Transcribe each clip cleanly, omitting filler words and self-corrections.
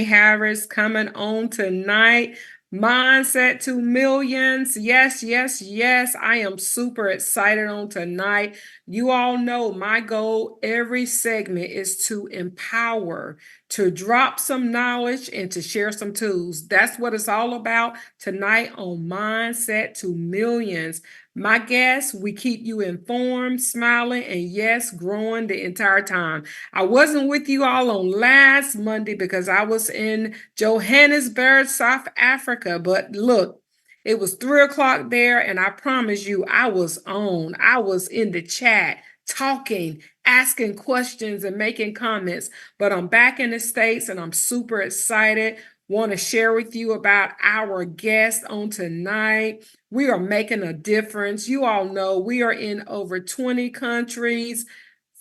Harris coming on tonight. Mindset to Millions. Yes, yes, yes. I am super excited on tonight. You all know my goal every segment is to empower, to drop some knowledge, and to share some tools. That's what it's all about tonight on Mindset to Millions. My guests, we keep you informed, smiling, and yes, growing the entire time. I wasn't with you all on last Monday because I was in Johannesburg, South Africa. But look, it was 3 o'clock there, and I promise you, I was on. I was in the chat talking, asking questions, and making comments. But I'm back in the States and I'm super excited. Want to share with you about our guest on tonight. We are making a difference. You all know we are in over 20 countries.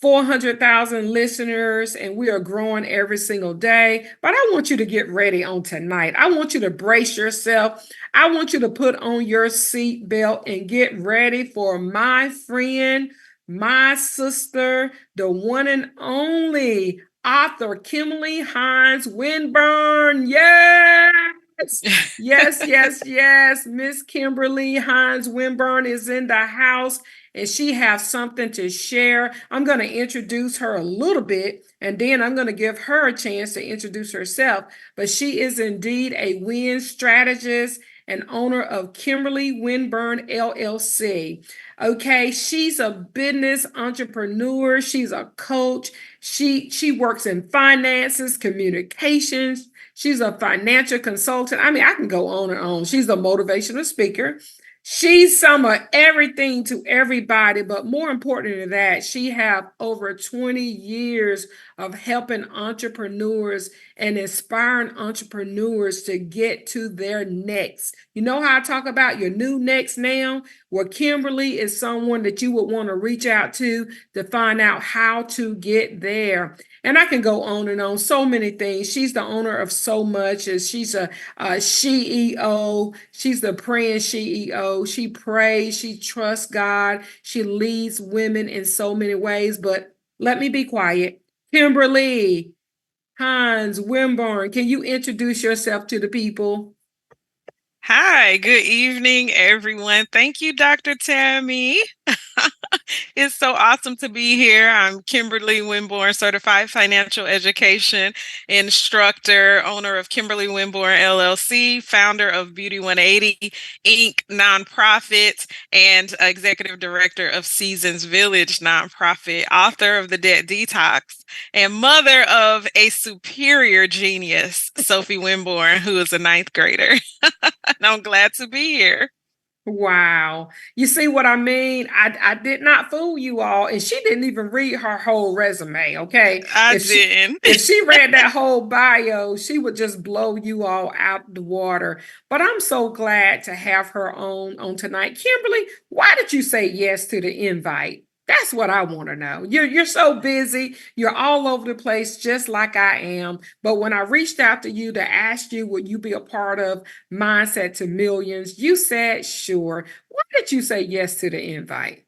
400,000 listeners, and we are growing every single day. But I want you to get ready on tonight. I want you to brace yourself. I want you to put on your seatbelt and get ready for my friend, my sister, the one and only author, Kimberly Hines Winborne. Yes, yes, yes, yes. Miss Kimberly Hines Winborne is in the house and she has something to share. I'm going to introduce her a little bit, and then I'm going to give her a chance to introduce herself. But she is indeed a Win Strategist and owner of Kimberly Winborne LLC. Okay, she's a business entrepreneur. She's a coach. She works in finances, communications. She's a financial consultant. I mean, I can go on and on. She's a motivational speaker. She's some of everything to everybody, but more important than that, she have over 20 years of helping entrepreneurs and inspiring entrepreneurs to get to their next. You know how I talk about your new next now? Well, Kimberly is someone that you would want to reach out to find out how to get there. And I can go on and on, so many things. She's the owner of so much. She's a CEO. She's the praying CEO. She prays. She trusts God. She leads women in so many ways. But let me be quiet. Kimberly Hines Winborne, can you introduce yourself to the people? Hi, good evening, everyone. Thank you, Dr. Tammie. It's so awesome to be here. I'm Kimberly Winborne, certified financial education instructor, owner of Kimberly Winborne LLC, founder of Beauty 180 Inc. nonprofit, and executive director of Seasons Village nonprofit, author of The Debt Detox, and mother of a superior genius, Sophie Winborne, who is a ninth grader. And I'm glad to be here. Wow. You see what I mean? I did not fool you all. And she didn't even read her whole resume. Okay. I If she didn't. if she read that whole bio, she would just blow you all out the water. But I'm so glad to have her on tonight. Kimberly, why did you say yes to the invite? That's what I want to know. You're so busy. You're all over the place, just like I am. But when I reached out to you to ask you, would you be a part of Mindset to Millions? You said sure. Why did you say yes to the invite?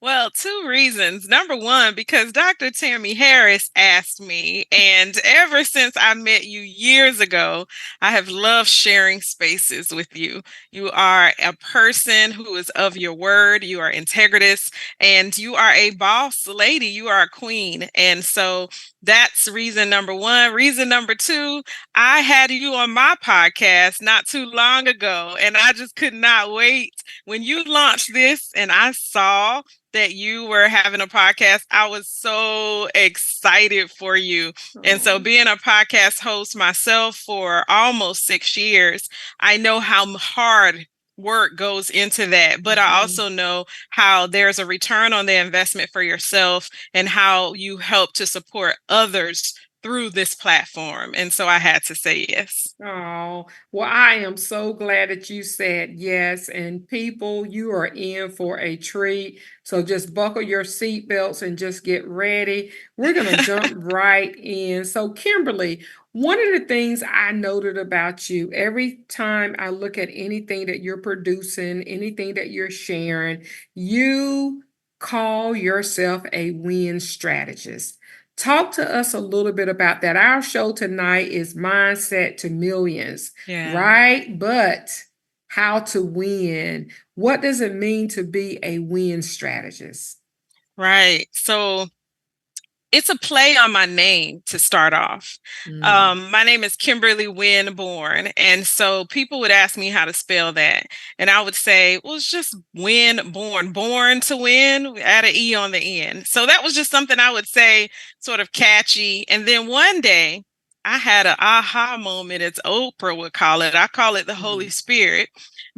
Well, two reasons. Number one, because Dr. Tammie Harris asked me, and ever since I met you years ago, I have loved sharing spaces with you. You are a person who is of your word, you are integritous, and you are a boss lady. You are a queen. And so that's reason number one. Reason number two, I had you on my podcast not too long ago, and I just could not wait. When you launched this and I saw that you were having a podcast, I was so excited for you. And so, Oh. being a podcast host myself for almost 6 years, I know how hard work goes into that. But I Mhm. also know how there's a return on the investment for yourself and how you help to support others through this platform. And so, I had to say yes. Oh, well, I am so glad that you said yes. And people, you are in for a treat. So just buckle your seatbelts and just get ready. We're going to jump right in. So, Kimberly, one of the things I noted about you every time I look at anything that you're producing, anything that you're sharing, you call yourself a win strategist. Talk to us a little bit about that. Our show tonight is Mindset to Millions, Yeah. right? But how to win. What does it mean to be a win strategist? Right. So it's a play on my name to start off. Mm, My name is Kimberly Winborne. And so people would ask me how to spell that. And I would say, well, it's just Winborne, born to win, add an E on the end. So that was just something I would say, sort of catchy. And then one day I had an aha moment, as Oprah would call it. I call it the Holy mm, Spirit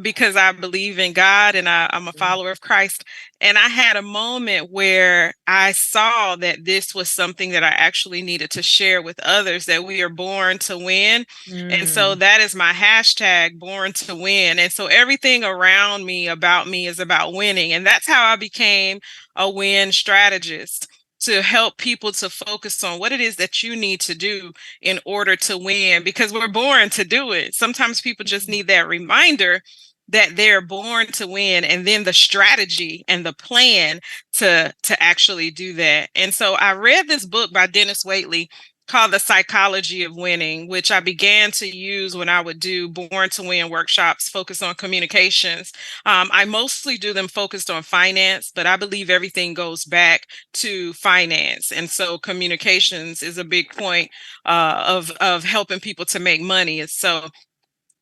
because I believe in God and I'm a mm, follower of Christ. And I had a moment where I saw that this was something that I actually needed to share with others, that we are born to win. And so mm, that is my hashtag, born to win. And so everything around me about me is about winning. And that's how I became a win strategist, to help people to focus on what it is that you need to do in order to win, because we're born to do it. Sometimes people just mm, need that reminder that they're born to win, and then the strategy and the plan to actually do that. And so I read this book by Dennis Waitley called The Psychology of Winning, which I began to use when I would do Born to Win workshops focused on communications. I mostly do them focused on finance, but I believe everything goes back to finance. And so communications is a big point of helping people to make money. And so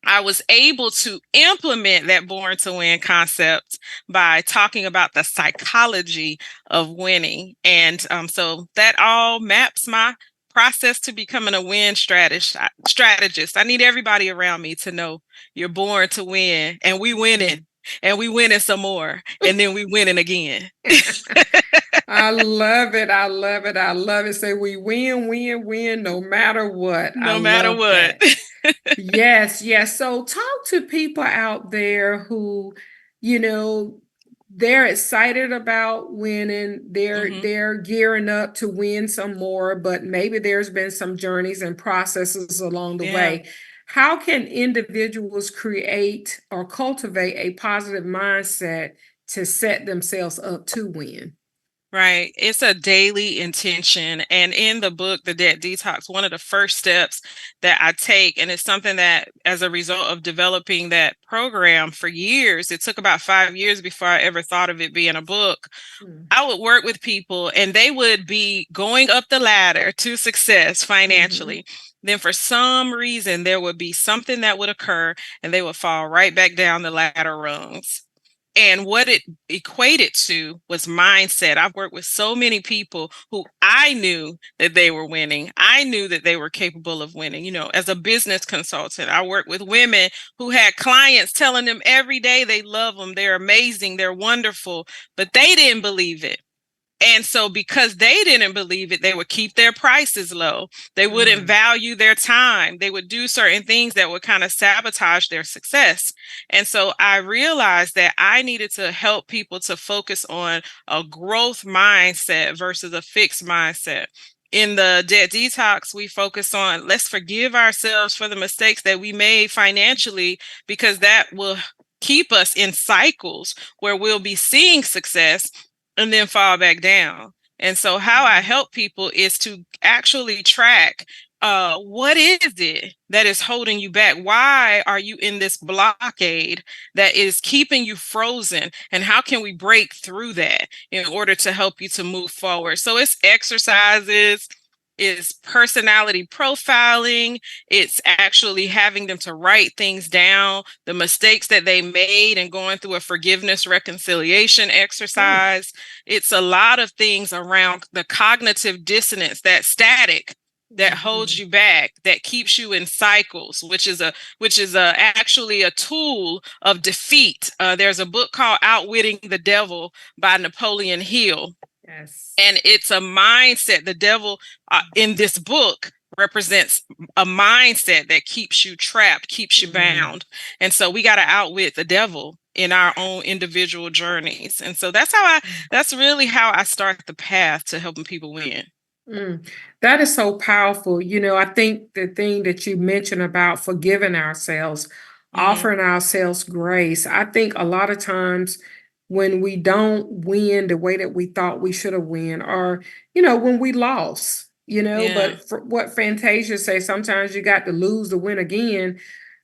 I was able to implement that born to win concept by talking about the psychology of winning. And so that all maps my process to becoming a win strategist. I need everybody around me to know you're born to win, and we winning, and we winning some more, and then we winning again. mm. I love it. I love it. I love it. Say we win, win, win, no matter what. I No matter love what. that. Yes, yes. So talk to people out there who, you know, they're excited about winning. They're Hmm. they're gearing up to win some more, but maybe there's been some journeys and processes along the Yeah. way. How can individuals create or cultivate a positive mindset to set themselves up to win? Right. It's a daily intention. And in the book, The Debt Detox, one of the first steps that I take, and it's something that as a result of developing that program for years, it took about 5 years before I ever thought of it being a book. Mm, I would work with people and they would be going up the ladder to success mhm, financially. Then, for some reason, there would be something that would occur and they would fall right back down the ladder rungs. And what it equated to was mindset. I've worked with so many people who I knew that they were winning. I knew that they were capable of winning. You know, as a business consultant, I worked with women who had clients telling them every day they love them, they're amazing, they're wonderful, but they didn't believe it. And so, because they didn't believe it, they would keep their prices low. They wouldn't mm, value their time. They would do certain things that would kind of sabotage their success. And so, I realized that I needed to help people to focus on a growth mindset versus a fixed mindset. In the debt detox, we focus on let's forgive ourselves for the mistakes that we made financially, because that will keep us in cycles where we'll be seeing success and then fall back down. And so how I mm, help people is to actually track what is it that is holding you back? Why are you in this blockade that is keeping you frozen? And how can we break through that in order to help you to move forward? So it's exercises, it's personality profiling, it's actually having them to write things down, the mistakes that they made, and going through a forgiveness reconciliation mm, exercise. It's a lot of things around the cognitive dissonance, that static that holds mhm, you back, that keeps you in cycles, which is actually a tool of defeat. There's a book called Outwitting the Devil by Napoleon Hill, yes. and it's a mindset. The devil in this book represents a mindset that keeps you trapped, keeps you Mm, bound. And so we got to outwit the devil in our own individual journeys. And so mm, that's really how I start the path to helping people win. mm. That is so powerful. I think the thing that you mentioned about forgiving ourselves, Hmm. offering ourselves grace, I think a lot of times, when we don't win the way that we thought we should have win, or when we lost, Yeah. but for what Fantasia say, sometimes you got to lose to win again.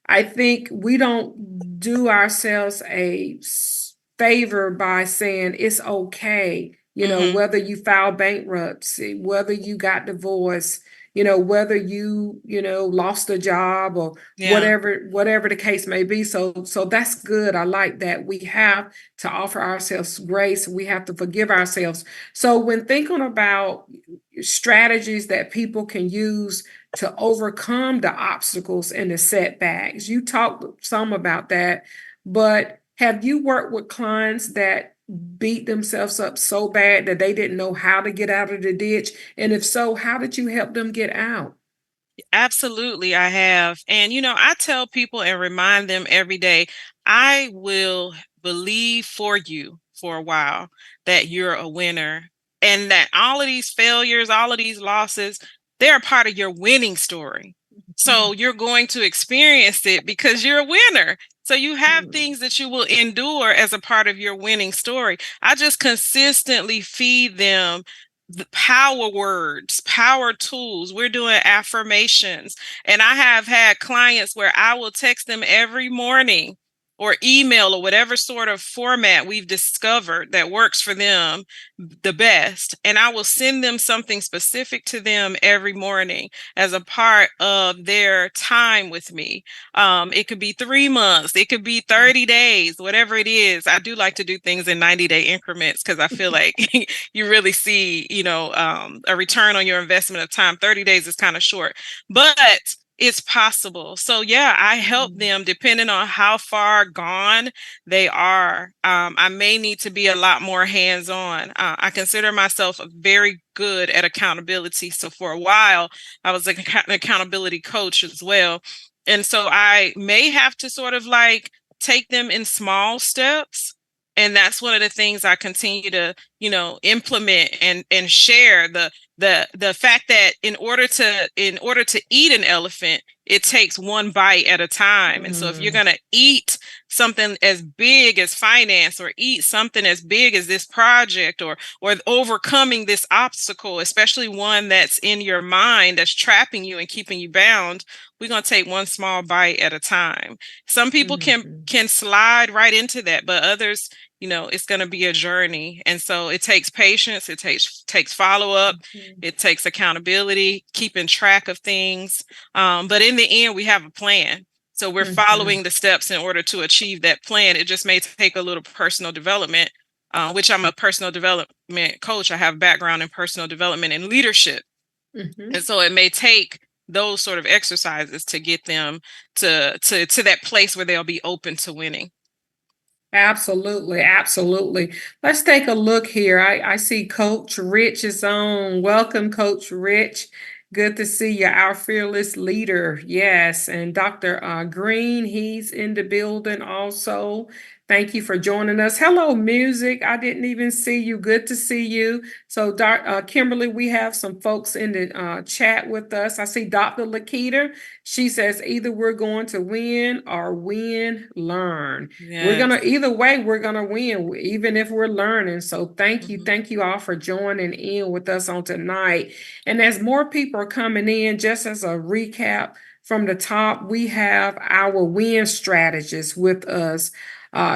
I think we don't do ourselves a favor by saying it's okay, Mm-hmm. whether you file bankruptcy, whether you got divorced, whether you lost a job, or Yeah. whatever the case may be. So that's good. I like that. We have to offer ourselves grace. We have to forgive ourselves. So when thinking about strategies that people can use to overcome the obstacles and the setbacks, you talked some about that, but have you worked with clients that beat themselves up so bad that they didn't know how to get out of the ditch? And if so, how did you help them get out? Absolutely, I have. And, I tell people and remind them every day, I will believe for you for a while that you're a winner and that all of these failures, all of these losses, they're a part of your winning story. So you're going to experience it because you're a winner. So you have things that you will endure as a part of your winning story. I just consistently feed them the power words, power tools. We're doing affirmations. And I have had clients where I will text them every morning or email or whatever sort of format we've discovered that works for them the best. And I will send them something specific to them every morning as a part of their time with me. It could be 3 months, it could be 30 days, whatever it is. I do like to do things in 90-day increments because I feel like you really see, a return on your investment of time. 30 days is kind of short, but it's possible. So yeah, I help them depending on how far gone they are. I may need to be a lot more hands-on. I consider myself very good at accountability. So for a while, I was an accountability coach as well. And so I may have to sort of like take them in small steps. And that's one of the things I continue to, implement and share the fact that in order to eat an elephant, it takes one bite at a time. And so if you're Mm, going to eat something as big as finance, or eat something as big as this project, or overcoming this obstacle, especially one that's in your mind that's trapping you and keeping you bound, we're going to take one small bite at a time. Some people can mhm, can slide right into that, but others, it's going to be a journey. And so it takes patience, it takes follow up, mhm, it takes accountability, keeping track of things. But in the end, we have a plan. So we're mhm, following the steps in order to achieve that plan. It just may take a little personal development, which I'm a personal development coach. I have background in personal development and leadership. And mhm. so it may take those sort of exercises to get them to that place where they'll be open to winning. Absolutely, absolutely. Let's take a look here. I see Coach Rich is on. Welcome, Coach Rich. Good to see you, our fearless leader. Yes. And Dr. Green, he's in the building also. Thank you for joining us. Hello, music. I didn't even see you. Good to see you. So, Kimberly, we have some folks in the chat with us. I see Dr. Lakita. She says either we're going to win or learn. We're gonna Yes. either way, we're gonna win, even if we're learning. So Mhm. thank you all for joining in with us on tonight. And as more people are coming in, just as a recap from the top, we have our win strategist with us.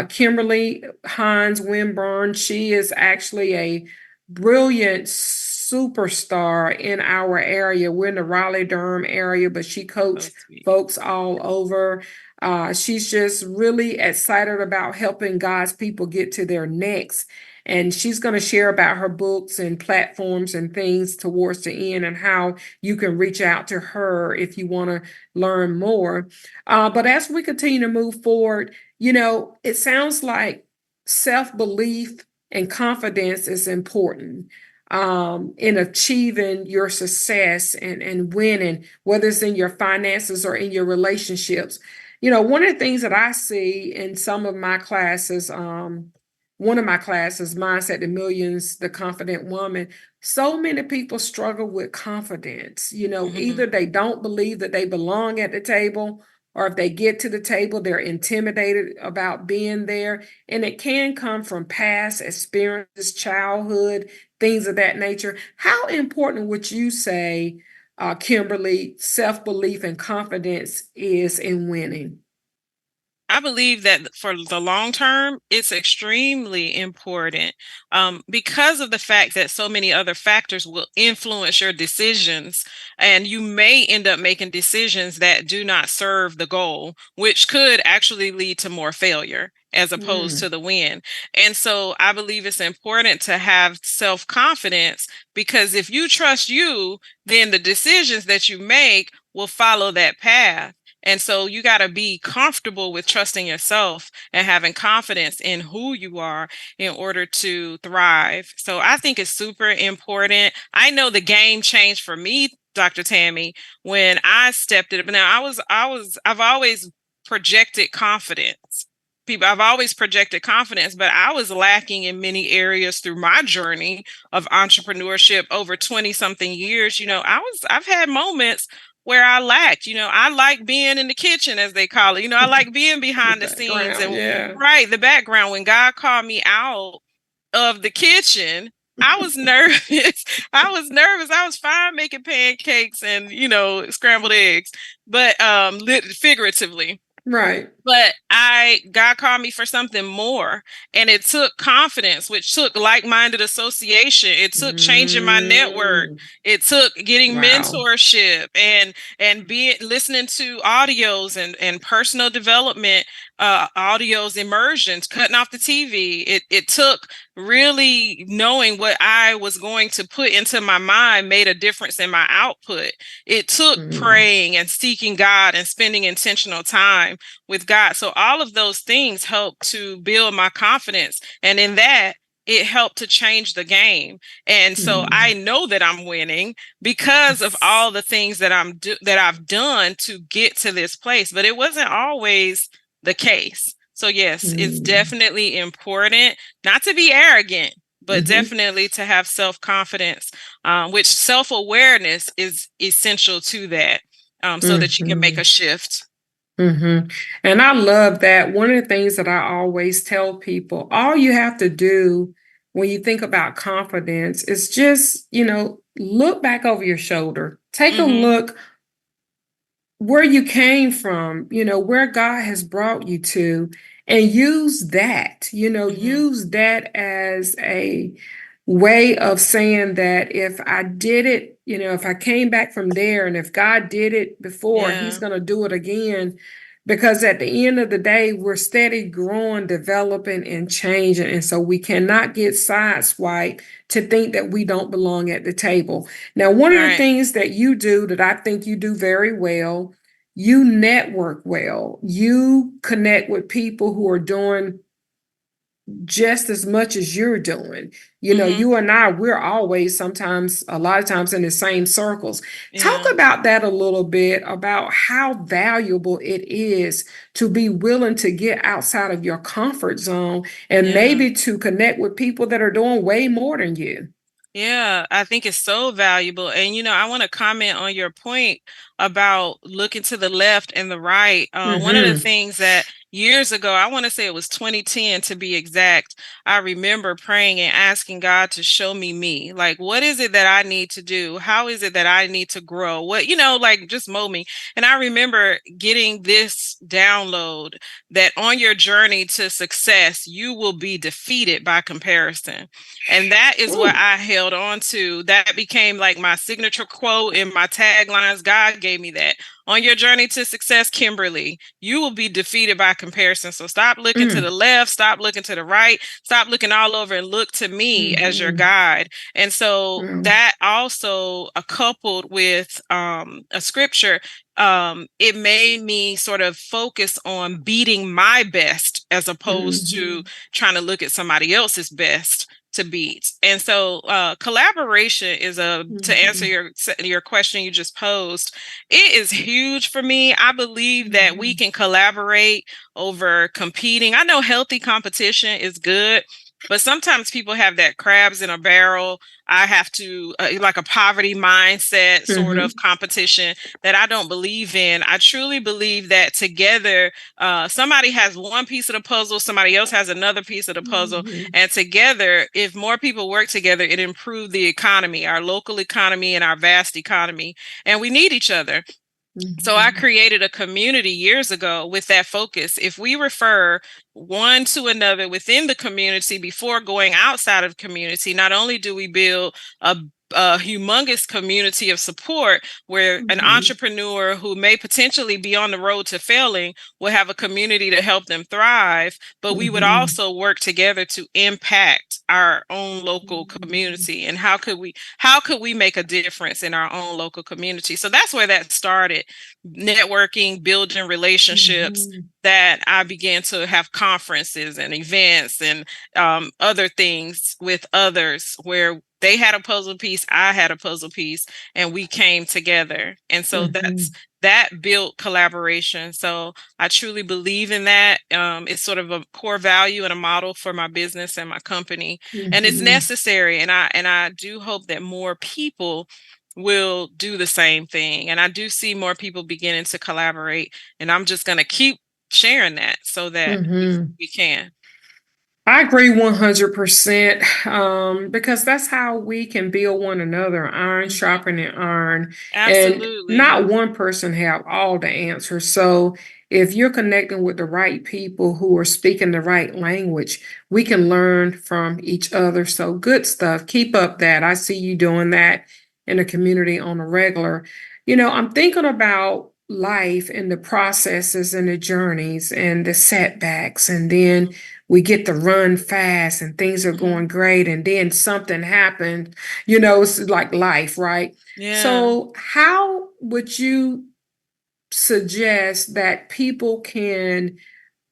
Kimberly Hines Winborne. She is actually a brilliant superstar in our area. We're in the Raleigh Durham area, but she So coached sweet. folks all over. She's just really excited about helping God's people get to their next. And she's going to share about her books and platforms and things towards the end, and how you can reach out to her if you want to learn more. But as we continue to move forward, it sounds like self belief and confidence is important in achieving your success and winning, whether it's in your finances or in your relationships. One of the things that I see in some of my classes, one of my classes, Mindset to Millions, The Confident Woman, so many people struggle with confidence. Mhm. Either they don't believe that they belong at the table, or if they get to the table, they're intimidated about being there. And it can come from past experiences, childhood, things of that nature. How important would you say, Kimberly, self-belief and confidence is in winning? I believe that for the long term, it's extremely important because of the fact that so many other factors will influence your decisions. And you may end up making decisions that do not serve the goal, which could actually lead to more failure as opposed to Mm, the win. And so I believe it's important to have self confidence because if you trust you, then the decisions that you make will follow that path. And so you got to be comfortable with trusting yourself and having confidence in who you are in order to thrive. So I think it's super important. I know the game changed for me, Dr. Tammie, when I stepped it. But now I've always projected confidence. I've always projected confidence, but I was lacking in many areas through my journey of entrepreneurship over 20 something years. I've had moments where I lacked. I like being in the kitchen, as they call it. I like being the behind the scenes background, and yeah. right, the background. When God called me out of the kitchen, I was nervous. I was nervous. I was fine making pancakes and, scrambled eggs, but figuratively. Right. But God called me for something more. And it took confidence, which took like-minded association. It took changing my network. Mm, It took getting wow. mentorship and being listening to audios and personal development audios, immersions, cutting off the TV. It took really knowing what I was going to put into my mind made a difference in my output. It took Mm, praying and seeking God and spending intentional time with God. So all of those things help to build my confidence. And in that, it helped to change the game. And so I mm. know that I'm winning because of all the things that that I've done to get to this place. But it wasn't always the case. So yes, it's Mm, definitely important not to be arrogant, but mhm, definitely to have self-confidence, which self-awareness is essential to that, so that you can make a mhm, shift. mhm. And I love that. One of the things that I always tell people, all you have to do when you think about confidence is just, look back over your shoulder. Take a Mm-hmm. look where you came from, where God has brought you to, and Mm-hmm. use that as a way of saying that if I did it, if I came back from there and if God did it before, he's Yeah. going to do it again. Because at the end of the day, we're steady growing, developing, and changing. And so we cannot get sideswiped to think that we don't belong at the table. Now, one of the Right. things that you do that I think you do very well, you network well. You connect with people who are doing just as much as you're doing. Mm-hmm. You and I, we're always sometimes, a lot of times in the same circles. Talk Yeah. about that a little bit about how valuable it is to be willing to get outside of your comfort zone and Yeah. maybe to connect with people that are doing way more than you. Yeah, I think it's so valuable. And, I want to comment on your point about looking to the left and the right. One of the Mm-hmm. things that years ago, I want to say it was 2010 to be exact, I remember praying and asking God to show me. Like, what is it that I need to do? How is it that I need to grow? Like just mold me. And I remember getting this download that on your journey to success, you will be defeated by comparison. And that is what Ooh. I held on to. That became like my signature quote in my taglines. God gave me that. On your journey to success, Kimberly, you will be defeated by comparison. So stop looking to the Mm. left, stop looking to the right, stop looking all over and look to me as your Mm-hmm. guide. And so Mm. that also, coupled with a scripture, it made me sort of focus on beating my best as opposed to Mm-hmm. trying to look at somebody else's best to beat. And so collaboration is to answer Mm-hmm. your question you just posed, it is huge for me. I believe that we Mm-hmm. can collaborate over competing. I know healthy competition is good, But sometimes people have that crabs in a barrel. I have to, like a poverty mindset sort of Mhm. competition that I don't believe in. I truly believe that together, somebody has one piece of the puzzle, somebody else has another piece of the puzzle. Mhm. And together, if more people work together, it improves the economy, our local economy and our vast economy. And we need each other. So I Mhm. created a community years ago with that focus. If we refer one to another within the community before going outside of the community, not only do we build a humongous community of support where an Mhm. entrepreneur who may potentially be on the road to failing will have a community to help them thrive, but we would Mhm. also work together to impact our own local Mhm. community. And how could we make a difference in our own local community? So that's where that started, networking, building relationships, Mhm. that I began to have conferences and events and other things with others where they had a puzzle piece, I had a puzzle piece, and we came together. And so Mhm. that built collaboration. So I truly believe in that. It's sort of a core value and a model for my business and my company, and it's Mhm. necessary. And I do hope that more people will do the same thing. And I do see more people beginning to collaborate. And I'm just going to keep sharing that so that Mhm. we can. I agree 100%, because that's how we can build one another, iron Mhm. sharpening iron, and Absolutely. not one person have all the answers. So if you're connecting with the right people who are speaking the right language, we can learn from each other. So good stuff. Keep up that. I see you doing that in the community on a regular. I'm thinking about life and the processes and the journeys and the setbacks, and then we get to run fast and things are Hmm. going great, and then something happened. It's like life, right? Yeah. So how would you suggest that people can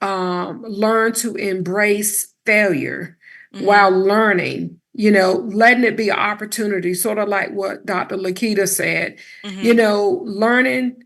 learn to embrace failure while Hmm. learning, letting it be an opportunity, sort of like what Dr. Lakita said, Hmm. learning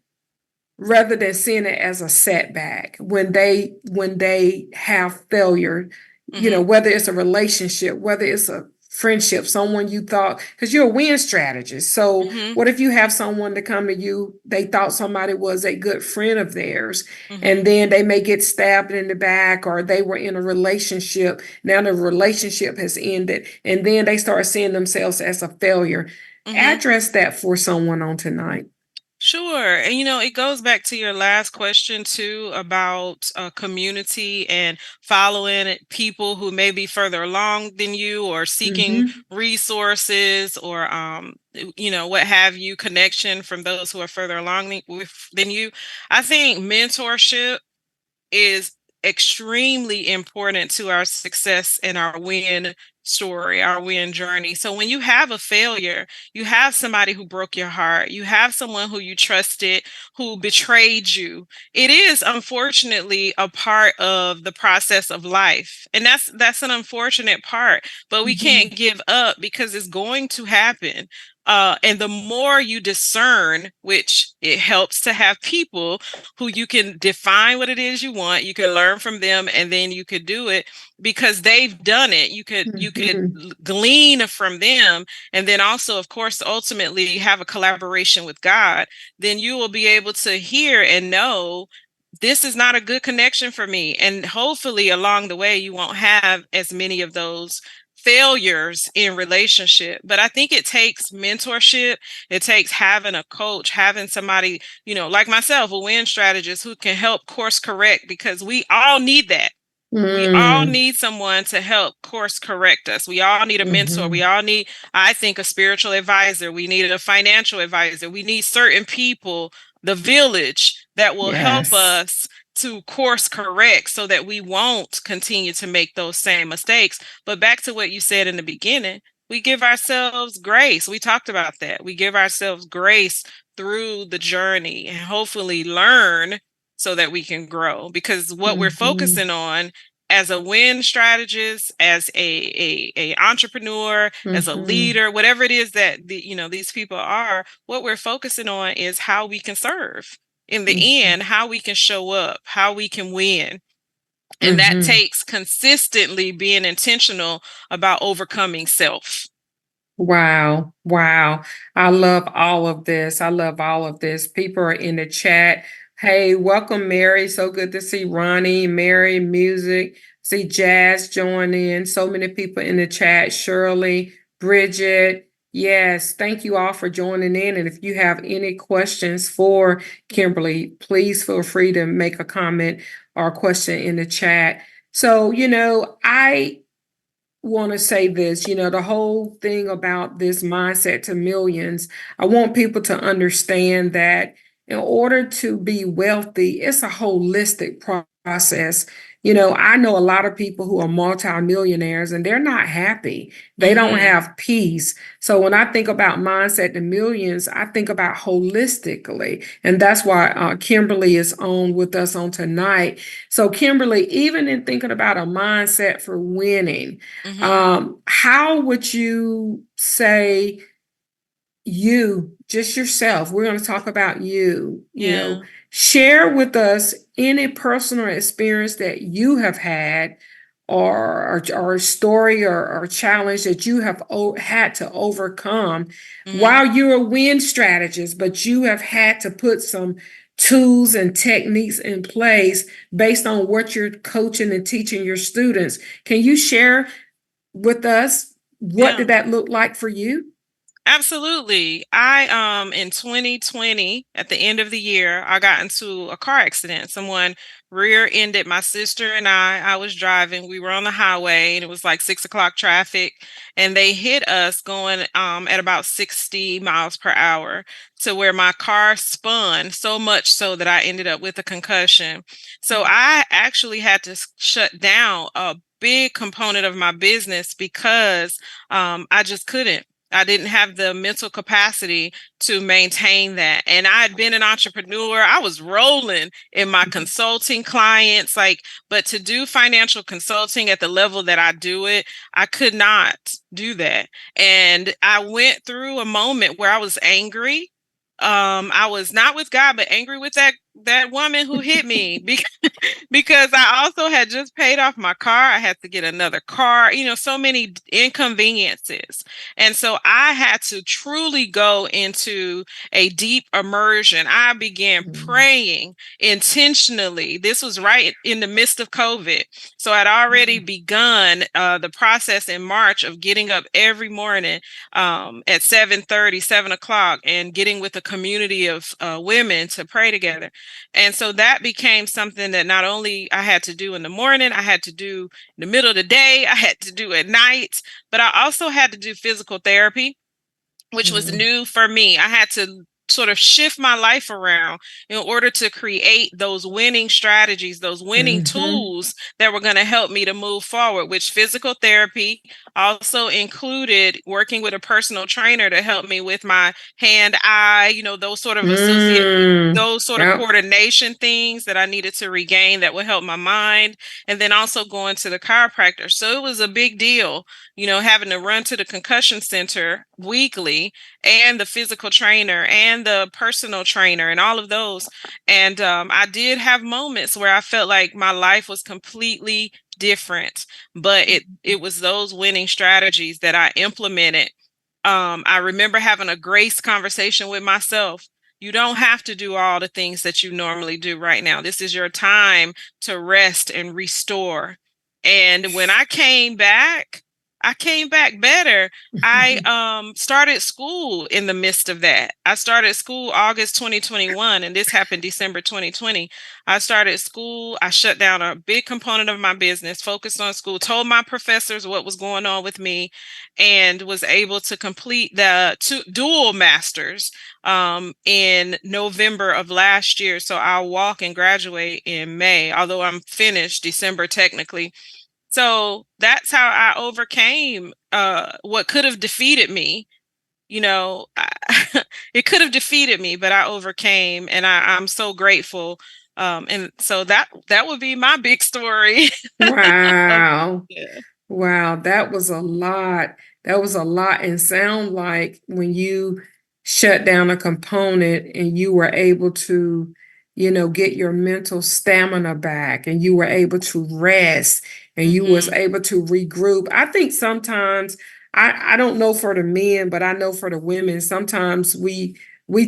rather than seeing it as a setback when they have failure, Hmm. whether it's a relationship, whether it's a friendship, someone you thought, because you're a win strategist. So Hmm. what if you have someone to come to you, they thought somebody was a good friend of theirs, Hmm. and then they may get stabbed in the back, or they were in a relationship, now the relationship has ended, and then they start seeing themselves as a failure. Hmm. Address that for someone on tonight. Sure. And it goes back to your last question too about community and following people who may be further along than you, or seeking Mm-hmm. resources, or what have you, connection from those who are further along than you. I think mentorship is extremely important to our success and our win story, our win journey. So when you have a failure, you have somebody who broke your heart, you have someone who you trusted who betrayed you. It is unfortunately a part of the process of life. And that's an unfortunate part, but we Mm-hmm. can't give up because it's going to happen. And the more you discern, which it helps to have people who you can define what it is you want, you can learn from them, and then you could do it because they've done it. You could Mhm, glean from them, and then also, of course, ultimately have a collaboration with God. Then you will be able to hear and know this is not a good connection for me. And hopefully along the way you won't have as many of those failures in relationship. But I think it takes mentorship. It takes having a coach, having somebody, like myself, a win strategist who can help course correct, because we all need that. We all mm, need someone to help course correct us. We all need a mentor. We mhm. all need, I think, a spiritual advisor. We need a financial advisor. We need certain people, the village, that will help Yes. us to course correct so that we won't continue to make those same mistakes. But back to what you said in the beginning, we give ourselves grace. We talked about that. We give ourselves grace through the journey and hopefully learn so that we can grow, because what we're Mhm, focusing on as a win strategist, as a entrepreneur, as a mhm, leader, whatever it is that these people are, what we're focusing on is how we can serve in the mhm, end, how we can show up, how we can win. And that Mm-hmm. takes consistently being intentional about overcoming self. Wow. Wow. I love all of this. I love all of this. People are in the chat. Hey, welcome, Mary. So good to see Ronnie, Mary, music. See Jazz join in. So many people in the chat. Shirley, Bridget. Yes, thank you all for joining in. And if you have any questions for Kimberly, please feel free to make a comment or a question in the chat. So, I want to say this, the whole thing about this mindset to millions. I want people to understand that in order to be wealthy, it's a holistic process. I know a lot of people who are multimillionaires and they're not happy. They don't Mm-hmm. have peace. So when I think about mindset to millions, I think about holistically. And that's why Kimberly is on with us on tonight. So, Kimberly, even in thinking about a mindset for winning, Mm-hmm. how would you say you, just yourself, we're going to talk about Yeah. share with us any personal experience that you have had or a story or challenge that you have had to overcome Mm-hmm. while you're a win strategist, but you have had to put some tools and techniques in place based on what you're coaching and teaching your students. Can you share with us what Yeah. did that look like for you? Absolutely. I in 2020, at the end of the year, I got into a car accident. Someone rear-ended my sister and I. I was driving. We were on the highway and it was like 6 o'clock traffic. And they hit us going at about 60 miles per hour to where my car spun so much so that I ended up with a concussion. So I actually had to shut down a big component of my business because I just couldn't. I didn't have the mental capacity to maintain that. And I had been an entrepreneur. I was rolling in my consulting clients, but to do financial consulting at the level that I do it, I could not do that. And I went through a moment where I was angry. I was not with God, but angry with that woman who hit me because I also had just paid off my car. I had to get another car, so many inconveniences. And so I had to truly go into a deep immersion. I began Mhm. praying intentionally. This was right in the midst of COVID. So I'd already begun the process in March of getting up every morning at 7:30, 7 o'clock, and getting with a community of women to pray together. And so that became something that not only I had to do in the morning, I had to do in the middle of the day, I had to do at night, but I also had to do physical therapy, which was Mhm. new for me. I had to sort of shift my life around in order to create those winning strategies, those winning Mhm. tools that were going to help me to move forward, which physical therapy also included working with a personal trainer to help me with my hand eye, those sort of associate Mm. those sort of Yep. coordination things that I needed to regain that would help my mind, and then also going to the chiropractor. So it was a big deal, having to run to the concussion center weekly and the physical trainer and the personal trainer and all of those. And I did have moments where I felt like my life was completely different, but it was those winning strategies that I implemented. I remember having a grace conversation with myself. You don't have to do all the things that you normally do right now. This is your time to rest and restore. And when I came back better. I started school in the midst of that. I started school August 2021 and this happened December 2020. I started school. I shut down a big component of my business, focused on school, told my professors what was going on with me, and was able to complete the dual masters in November of last year. So I'll walk and graduate in May, although I'm finished December technically. So that's how I overcame what could have defeated me. It could have defeated me, but I overcame, and I'm so grateful. And so that would be my big story. of, Wow. yeah. Wow, that was a lot. That was a lot. And sound like when you shut down a component and you were able to get your mental stamina back, and you were able to rest, and you was Mhm. able to regroup. I think sometimes I don't know for the men, but I know for the women, sometimes we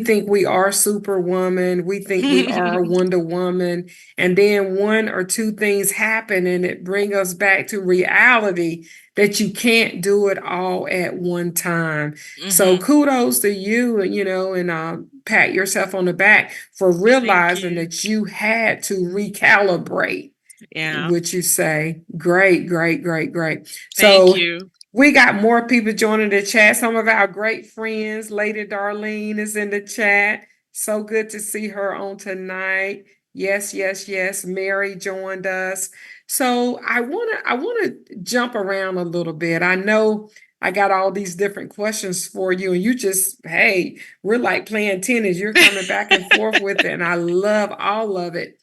think we are Superwoman, we think we are Wonder Woman, and then one or two things happen and it bring us back to reality that you can't do it all at one time. So Mhm. kudos to you, and pat yourself on the back for Thank realizing you. that you had to recalibrate, Yeah. would you say? Great, great, great, great. Thank So you. we got more people joining the chat. Some of our great friends, Lady Darlene is in the chat. So good to see her on tonight. Yes, yes, yes. Mary joined us. So I wanna jump around a little bit. I know I got all these different questions for you, and you just, hey, we're like playing tennis. You're coming back and forth with it, and I love all of it.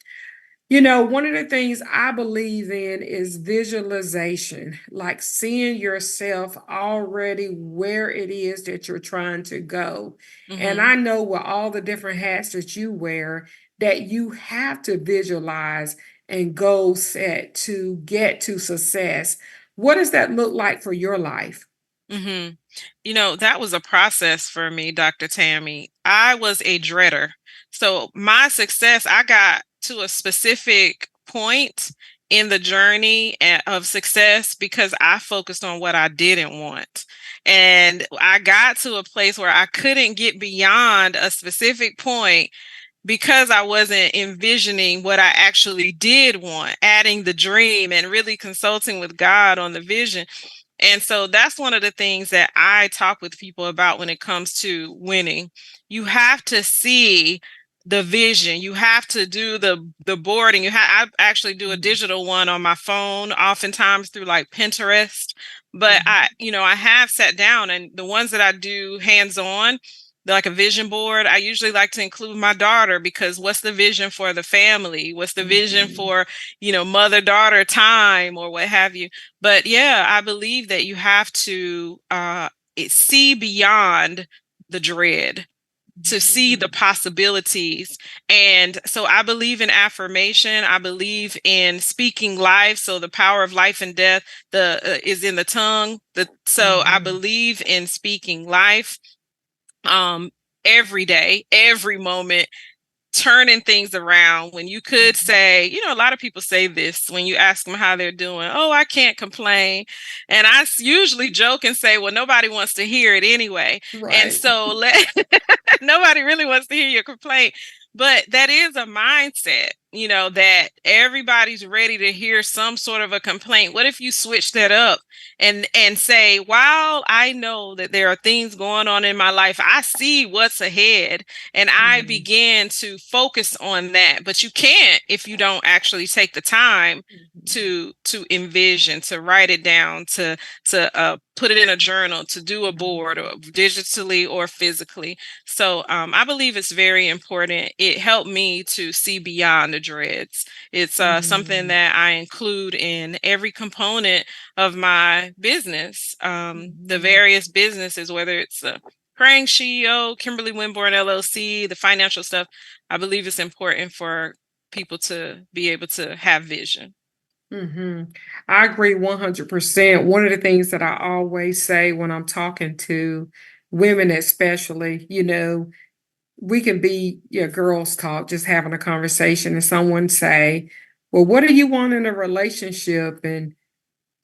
One of the things I believe in is visualization, like seeing yourself already where it is that you're trying to go. And Mhm. I know with all the different hats that you wear, that you have to visualize and goal set to get to success. What does that look like for your life? Mhm. That was a process for me, Dr. Tammie. I was a dreader. So my success, I got to a specific point in the journey of success because I focused on what I didn't want. And I got to a place where I couldn't get beyond a specific point because I wasn't envisioning what I actually did want, adding the dream and really consulting with God on the vision. And so that's one of the things that I talk with people about when it comes to winning. You have to see the vision. You have to do the boarding. I actually do a Mhm, digital one on my phone, oftentimes through like Pinterest. But mhm, I have sat down, and the ones that I do hands on, like a vision board, I usually like to include my daughter because what's the vision for the family? What's the vision mhm, for, mother daughter time or what have you? But yeah, I believe that you have to see beyond the dread, to see the mhm, possibilities. And so I believe in affirmation. I believe in speaking life. So the power of life and death the is in the tongue. So I mhm, believe in speaking life um every day, every moment, turning things around when you could say, a lot of people say this when you ask them how they're doing. Oh, I can't complain. And usually joke and say, well, nobody wants to hear it anyway. And right. so nobody really wants to hear your complaint. But that is a mindset, that everybody's ready to hear some sort of a complaint. What if you switch that up and say, while I know that there are things going on in my life, I see what's ahead and I Mhm, began to focus on that. But you can't if you don't actually take the time mhm, to envision, to write it down, to put it in a journal, to do a board, or digitally or physically. So I believe it's very important. It helped me to see beyond the dreads. It's something mhm, that I include in every component of my business, the mhm. various businesses, whether it's Praying CEO, Kimberly Winborne LLC, the financial stuff. I believe it's important for people to be able to have vision. I agree 100%. One of the things that I always say when I'm talking to women, especially, we can be, yeah, girls talk, just having a conversation, and someone say, well, what do you want in a relationship? And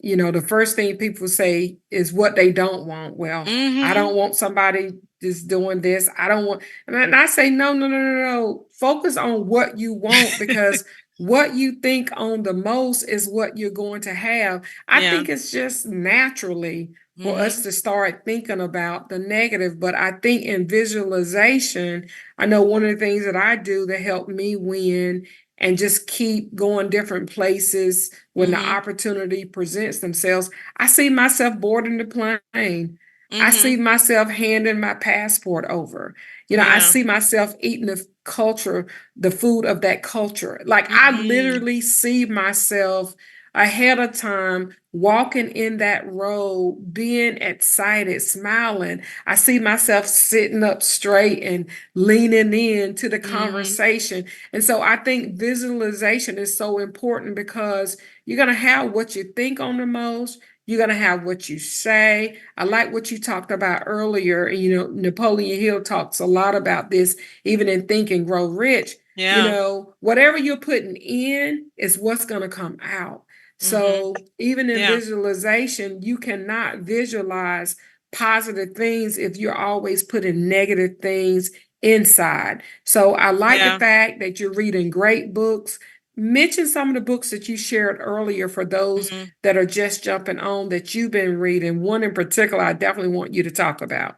the first thing people say is what they don't want. Well, I Mhm. don't want somebody just doing this. I don't want, and I say, no, no, no, no, no. Focus on what you want, because what you think on the most is what you're going to have. I Yeah. think it's just naturally for us Mhm. to start thinking about the negative. But I think in visualization, I know one of the things that I do that help me win and just keep going different places when the Mhm. opportunity presents themselves. I see myself boarding the plane. I see Mhm. myself handing my passport over. I Yeah. see myself eating the culture, the food of that culture. Like I Mhm. literally see myself ahead of time, walking in that road, being excited, smiling. I see myself sitting up straight and leaning in to the Mm-hmm. conversation. And so I think visualization is so important because you're going to have what you think on the most. You're going to have what you say. I like what you talked about earlier. You know, Napoleon Hill talks a lot about this, even in Think and Grow Rich. You Yeah. know, whatever you're putting in is what's going to come out. Mm-hmm. So even in Yeah. visualization, you cannot visualize positive things if you're always putting negative things inside. So I like the Yeah. fact that you're reading great books. Mention some of the books that you shared earlier for those Mm-hmm. that are just jumping on that you've been reading. One in particular, I definitely want you to talk about.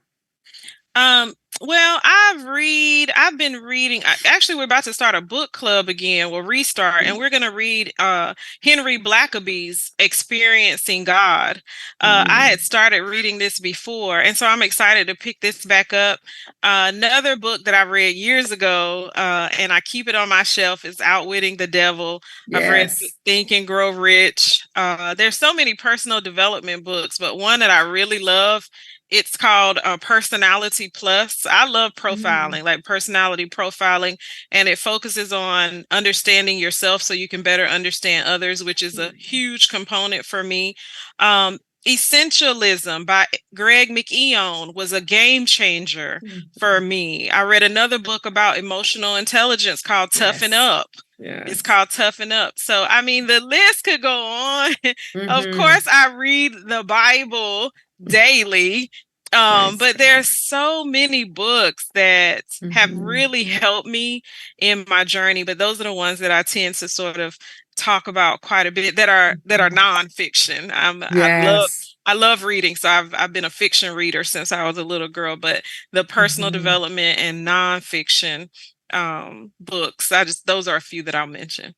Um, well, I've been reading. Actually, we're about to start a book club again. We'll restart, and we're going to read Henry Blackaby's Experiencing God. I had Mm, started reading this before, and so I'm excited to pick this back up. Another book that I read years ago, and I keep it on my shelf, is Outwitting the Devil. I've read yes. Think and Grow Rich. There's so many personal development books, but one that I really love, it's called Personality Plus. I love Mm, profiling, like personality profiling, and it focuses on understanding yourself so you can better understand others, which is a mm, huge component for me. Um, Essentialism by Greg McKeown was a game changer for mm. me. I read another book about emotional intelligence called Toughen Yes. Up. It's Yes. called Toughen Up. So, I mean, the list could go on. Of Mm-hmm. course, I read the Bible daily. Praise But God. there's so many books that have Mm-hmm. really helped me in my journey. But those are the ones that I tend to sort of talk about quite a bit that are Mm-hmm. nonfiction. Yes. I love reading, so I've been a fiction reader since I was a little girl. But the personal Mm-hmm. development and nonfiction books, I just those are a few that I'll mention.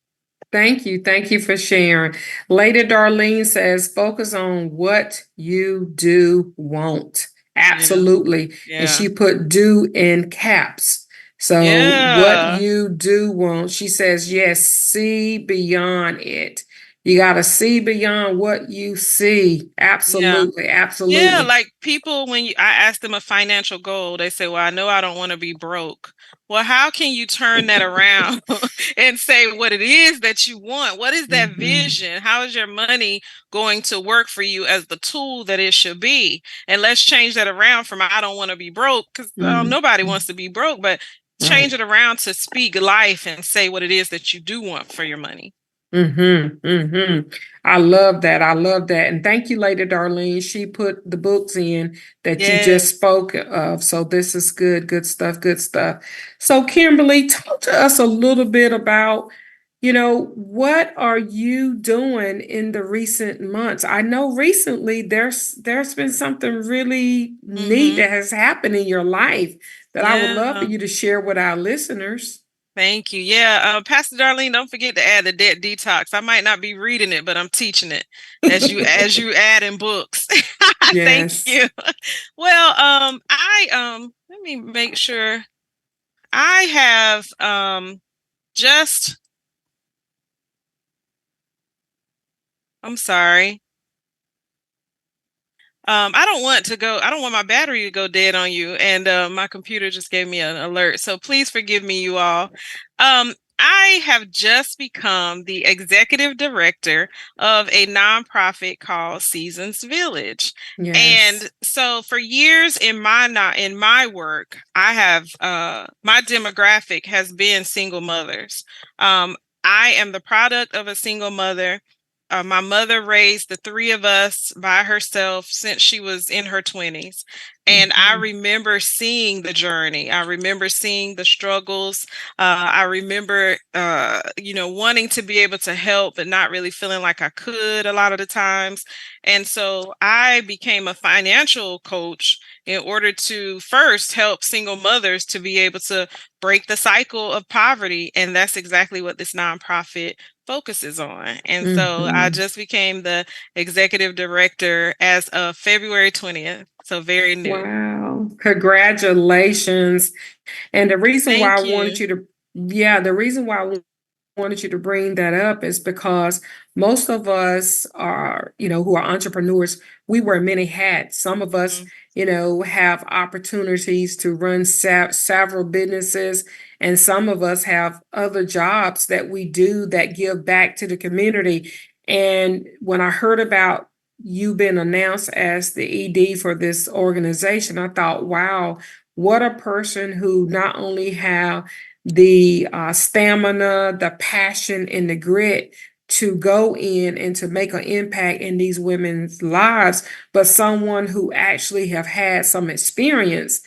Thank you. Thank you for sharing. Lady Darlene says, focus on what you do want. Yeah, Absolutely. And yeah, she put do in caps. So, what yeah, you do want, she says, yes, see beyond it. You got to see beyond what you see. yeah. Absolutely. Yeah, Absolutely. like people, when I ask them a financial goal, they say, well, I know I don't want to be broke. Well, how can you turn that around and say what it is that you want? What is that Mhm. vision? How is your money going to work for you as the tool that it should be? And let's change that around from I don't want to be broke, because Mhm. nobody wants to be broke, but change Right. it around to speak life and say what it is that you do want for your money. Mm-hmm. Mm-hmm. I love that. I love that. And thank you, Lady Darlene. She put the books in that you just Yes. spoke of. So this is good, good stuff, good stuff. So Kimberly, talk to us a little bit about, what are you doing in the recent months? I know recently there's been something really neat Mm-hmm. that has happened in your life that I would love for Yeah. you to share with our listeners. Thank you. Yeah, Pastor Darlene, don't forget to add the debt detox. I might not be reading it, but I'm teaching it as you add in books. Thank Yes. you. Well, I let me make sure I have just I'm sorry. I don't want my battery to go dead on you. And my computer just gave me an alert. So please forgive me, you all. I have just become the executive director of a nonprofit called Seasons Village. Yes. And so for years in my work, I have my demographic has been single mothers. Um, I am the product of a single mother. My mother raised the three of us by herself since she was in her 20s. And I Mhm. remember seeing the journey. I remember seeing the struggles. I remember, wanting to be able to help, but not really feeling like I could a lot of the times. And so I became a financial coach in order to first help single mothers to be able to break the cycle of poverty. And that's exactly what this nonprofit focuses on. And so I Mhm. just became the executive director as of February 20th. So very new. Wow. Congratulations. And the reason why I Thank wanted you. you to, yeah, the reason why I wanted you to bring that up is because most of us are, who are entrepreneurs, we wear many hats. Some of us, Mhm. have opportunities to run several businesses, and some of us have other jobs that we do that give back to the community. And when I heard about you being announced as the ED for this organization, I thought, wow, what a person who not only have the stamina, the passion, and the grit to go in and to make an impact in these women's lives, but someone who actually have had some experience.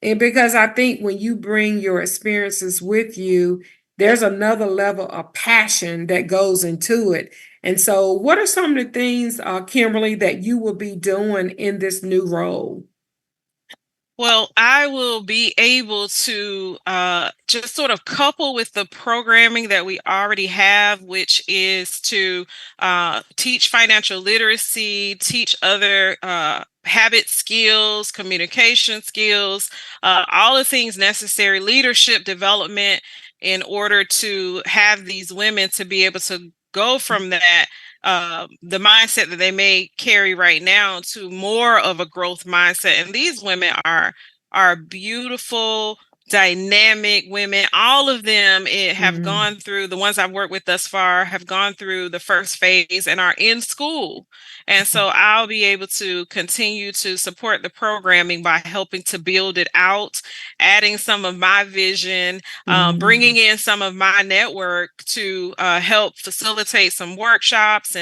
And because I think when you bring your experiences with you, there's another level of passion that goes into it. And so, what are some of the things, Kimberly, that you will be doing in this new role? Well, I will be able to just sort of couple with the programming that we already have, which is to teach financial literacy, teach other habit skills, communication skills, all the things necessary, leadership development in order to have these women to be able to go from that the mindset that they may carry right now to more of a growth mindset. And these women are beautiful, dynamic women. All of them have Mm, gone through, the ones I've worked with thus far have gone through the first phase and are in school. And so I'll be able to continue to support the programming by helping to build it out, adding some of my vision, mm, bringing in some of my network to help facilitate some workshops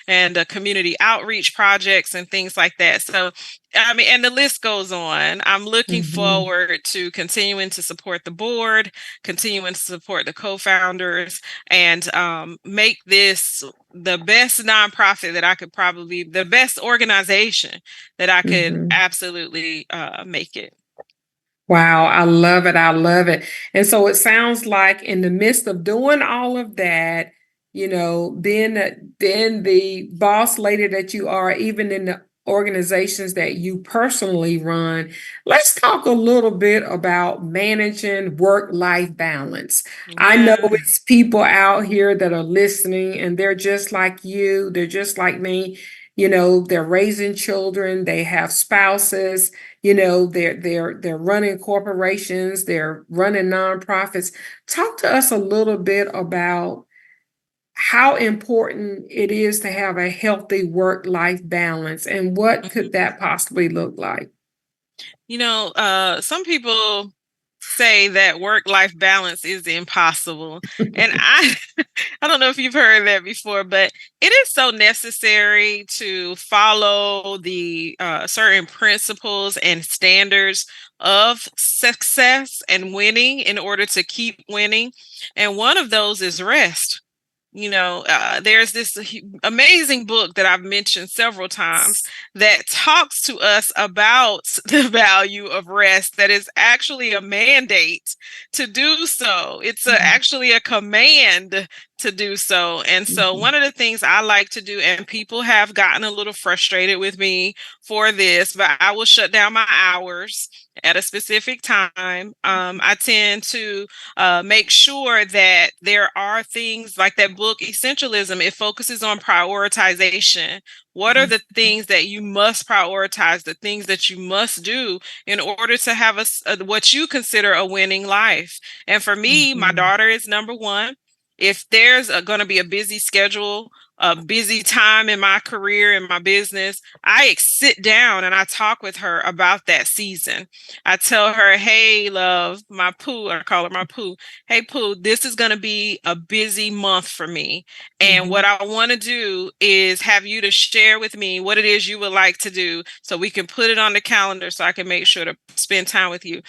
and community outreach projects and things like that. So I mean, and the list goes on. I'm looking mhm, forward to continuing to support the board, continuing to support the co-founders, and make this the best nonprofit that I could probably, the best organization that I could mhm. absolutely make it. Wow, I love it. I love it. And so it sounds like in the midst of doing all of that, being the boss lady that you are, even in the organizations that you personally run, let's talk a little bit about managing work-life balance. I know Yeah. it's people out here that are listening and they're just like you, they're just like me. They're raising children, they have spouses, they're running corporations, they're running nonprofits. Talk to us a little bit about how important it is to have a healthy work-life balance and what could that possibly look like? Some people say that work-life balance is impossible. And I don't know if you've heard that before, but it is so necessary to follow the certain principles and standards of success and winning in order to keep winning. And one of those is rest. There's this amazing book that I've mentioned several times that talks to us about the value of rest, that is actually a mandate to do so. It's actually a command to do so. And so, Mhm, one of the things I like to do, and people have gotten a little frustrated with me for this, but I will shut down my hours at a specific time. I tend to make sure that there are things like that book, Essentialism. It focuses on prioritization. What are mhm, the things that you must prioritize, the things that you must do in order to have what you consider a winning life? And for me, my mhm, daughter is number one. If there's going to be a busy schedule, a busy time in my career, in my business, I sit down and I talk with her about that season. I tell her, hey, love, my poo, I call her my poo. Hey, poo, this is going to be a busy month for me. And what mhm, I want to do is have you to share with me what it is you would like to do so we can put it on the calendar so I can make sure to spend time with you,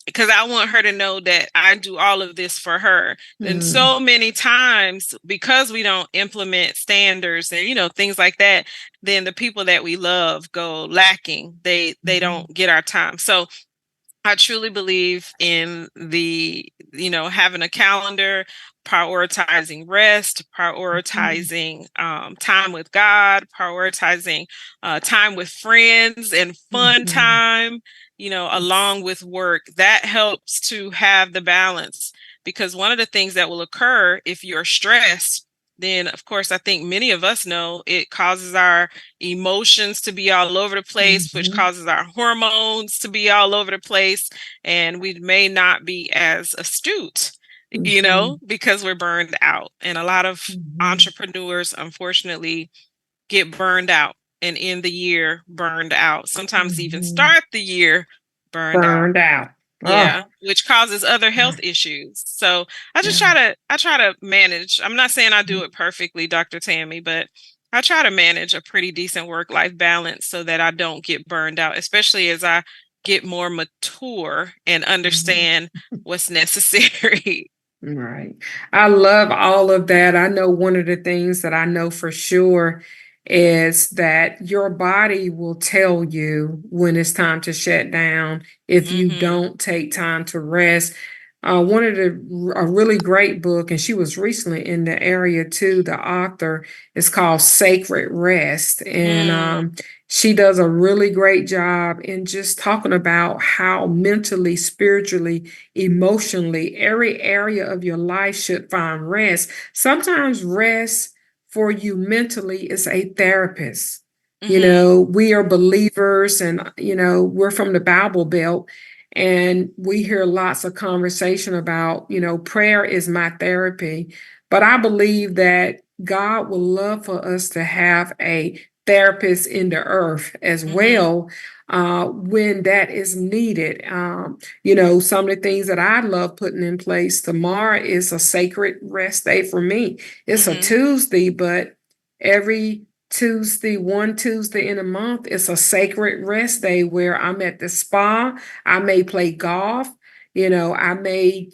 because I want her to know that I do all of this for her. And mhm, so many times, because we don't implement standards and things like that, then the people that we love go lacking. They mhm, don't get our time. So I truly believe in having a calendar, prioritizing rest, mhm, prioritizing time with God, prioritizing time with friends and fun mhm. time, along with work. That helps to have the balance. because one of the things that will occur if you're stressed, then of course I think many of us know it causes our emotions to be all over the place, which Mhm. causes our hormones to be all over the place, and we may not be as astute, Mhm. because we're burned out. And a lot of Mhm. entrepreneurs, unfortunately, get burned out and end the year burned out. Sometimes even Mhm. start the year burned out. Burned out. Oh, Yeah, which causes other health yeah. issues. So Yeah. I try to manage. I'm not saying I do it perfectly, Dr. Tammie, but I try to manage a pretty decent work-life balance so that I don't get burned out, especially as I get more mature and Mhm. understand what's necessary. Right. I love all of that. I know one of the things that I know for sure is that your body will tell you when it's time to shut down if you Mhm. don't take time to rest. One of a really great book, and she was recently in the area too. The author is called Sacred Rest, and Mm. she does a really great job in just talking about how mentally, spiritually, emotionally, every area of your life should find rest. Sometimes rest for you mentally is a therapist. Mhm. We are believers and, we're from the Bible Belt. And we hear lots of conversation about, prayer is my therapy. But I believe that God would love for us to have a therapist in the earth as Mhm. well when that is needed. Some of the things that I love putting in place. Tomorrow is a sacred rest day for me. It's a Mhm. Tuesday, but every Tuesday, one Tuesday in a month, it's a sacred rest day where I'm at the spa. I may play golf. I may,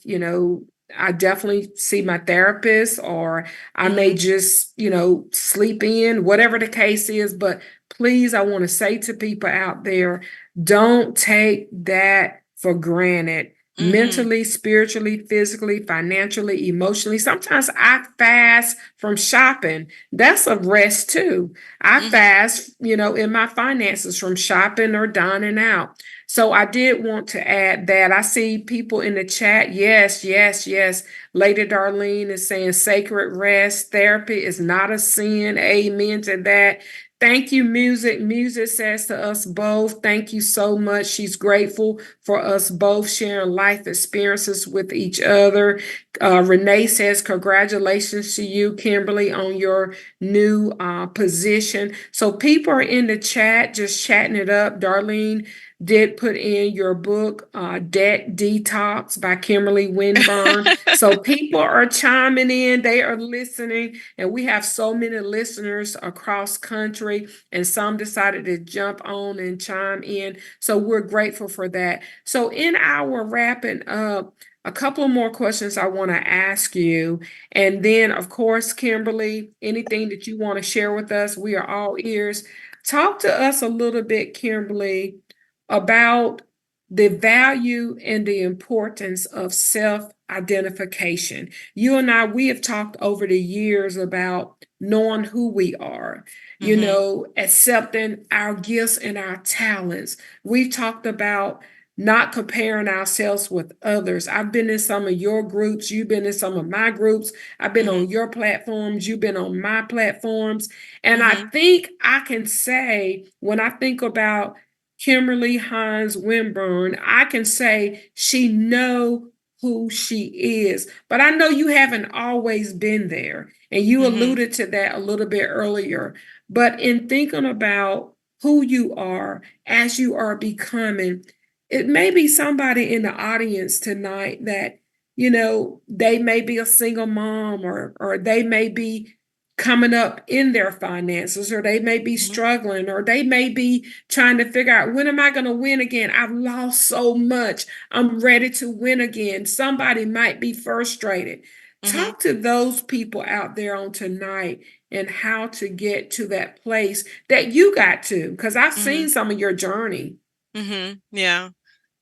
I definitely see my therapist, or I may Mhm. just, sleep in, whatever the case is. But please, I want to say to people out there, don't take that for granted. Mhm. Mentally, spiritually, physically, financially, emotionally. Sometimes I fast from shopping. That's a rest too. I Mhm. fast, in my finances from shopping or dining out. So I did want to add that. I see people in the chat. Yes, yes, yes. Lady Darlene is saying sacred rest therapy is not a sin. Amen to that. Thank you, Music. Music says to us both, thank you so much. She's grateful for us both sharing life experiences with each other. Renee says, congratulations to you, Kimberly, on your new position. So people are in the chat just chatting it up. Darlene did put in your book, Debt Detox by Kimberly Winborne. So people are chiming in, they are listening, and we have so many listeners across country, and some decided to jump on and chime in. So we're grateful for that. So in our wrapping up, a couple of more questions I want to ask you. And then, of course, Kimberly, anything that you want to share with us, we are all ears. Talk to us a little bit, Kimberly, about the value and the importance of self identification. You and I, we have talked over the years about knowing who we are, Mhm. accepting our gifts and our talents. We talked about not comparing ourselves with others. I've been in some of your groups, you've been in some of my groups, I've been Mhm. on your platforms, you've been on my platforms. And I Mhm. think I can say, when I think about Kimberly Hines Winborne, I can say she know who she is. But I know you haven't always been there. And you Mhm. alluded to that a little bit earlier. But in thinking about who you are as you are becoming, it may be somebody in the audience tonight that, they may be a single mom, or they may be coming up in their finances, or they may be Mhm. struggling, or they may be trying to figure out, when am I going to win again? I've lost so much. I'm ready to win again. Somebody might be frustrated. Mhm. Talk to those people out there on tonight and how to get to that place that you got to, because I've seen Mhm. some of your journey. Mhm. Yeah.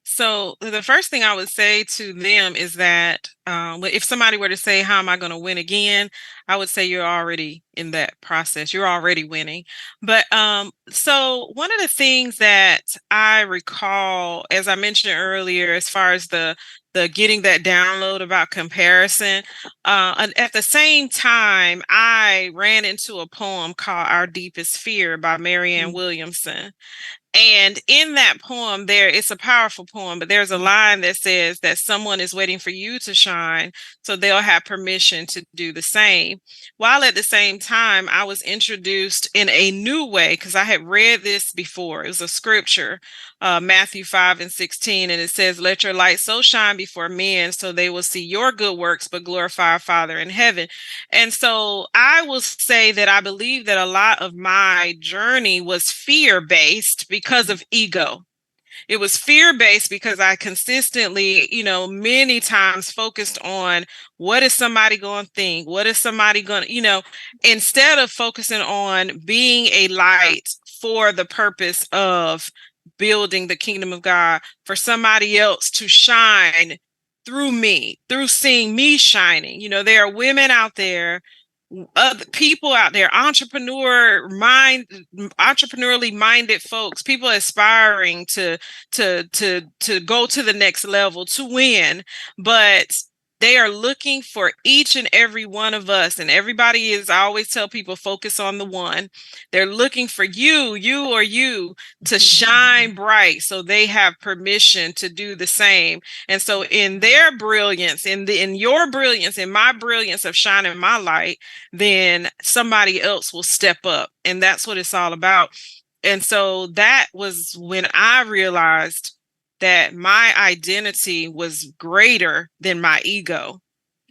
So the first thing I would say to them is that if somebody were to say, how am I going to win again? I would say you're already in that process. You're already winning. But so one of the things that I recall, as I mentioned earlier, as far as the getting that download about comparison, and at the same time, I ran into a poem called Our Deepest Fear by Marianne Williamson. And in that poem, it's a powerful poem, but there's a line that says that someone is waiting for you to shine, so they'll have permission to do the same. While at the same time, I was introduced in a new way because I had read this before. It was a scripture, Matthew 5:16, and it says, "Let your light so shine before men so they will see your good works, but glorify our Father in heaven." And so I will say that I believe that a lot of my journey was fear-based because of ego. It was fear-based because I consistently, many times focused on what is somebody going to think? What is somebody going to, instead of focusing on being a light for the purpose of building the kingdom of God, for somebody else to shine through me, through seeing me shining. There are women out there, other people out there, entrepreneurially minded folks, people aspiring to go to the next level, to win, but they are looking for each and every one of us. And everybody is, I always tell people, focus on the one. They're looking for you to shine bright so they have permission to do the same. And so in their brilliance, in your brilliance, in my brilliance of shining my light, then somebody else will step up. And that's what it's all about. And so that was when I realized that my identity was greater than my ego.